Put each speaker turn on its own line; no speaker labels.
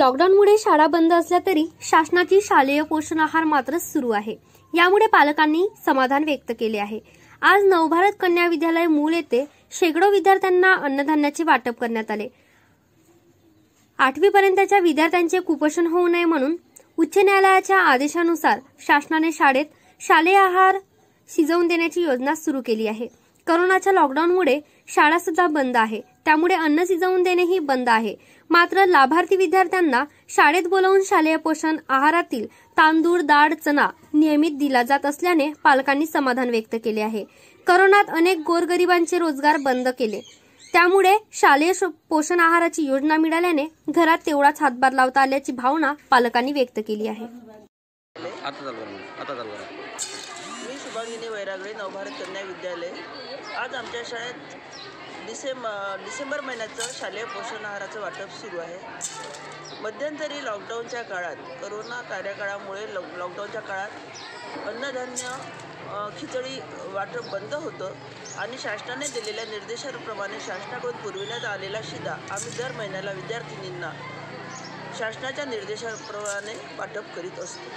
लॉकडाऊनमुळे शाळा बंद असल्या तरी शासनाची शालेय पोषण आहार मात्र सुरू आहे। यामुळे पालकांनी समाधान व्यक्त केले आहे। आज नवभारत कन्या विद्यालय मूल येथे शेकडो विद्यार्थ्यांना अन्नधान्याचे वाटप करण्यात आले। 8वी पर्यंतच्या विद्यार्थ्यांचे कुपोषण होऊ नये म्हणून उच्च न्यायालयाच्या आदेशानुसार शासनाने शाळेत शालेय आहार शिजवून देण्याची योजना सुरू केली आहे। कोरोनाच्या लॉकडाऊनमुळे शाळा सुद्धा बंद आहे, त्यामुळे अन्न शिजवून देणेही बंद आहे। मात्र लाभार्थी विद्यार्थ्यांना शाळेत बोलावून शालेय पोषण आहारातील तांदूळ, डाळ, चणा नियमित दिला जात असल्याने पालकांनी समाधान व्यक्त केले आहे। कोरोनात अनेक गोरगरिबांचे रोजगार बंद केले, त्यामुळे शालेय पोषण आहाराची योजना मिळाल्याने घरात तेवढाच हातभार लावता आल्याची भावना पालकांनी व्यक्त केली आहे।
मी शुभांगिनी वैरागळे, नवभारत कन्या विद्यालय। आज आमच्या शाळेत डिसेंबर महिन्याचं शालेय पोषण आहाराचं वाटप सुरू आहे। मध्यंतरी लॉकडाऊनच्या काळात, कोरोना कार्यकाळामुळे लॉकडाऊनच्या काळात अन्नधान्य खिचडी वाटप बंद होतं आणि शासनाने दिलेल्या निर्देशाप्रमाणे शासनाकडून पुरविण्यात आलेला शिधा आम्ही दर महिन्याला विद्यार्थिनींना शासनाच्या निर्देशाप्रमाणे वाटप करीत असतो।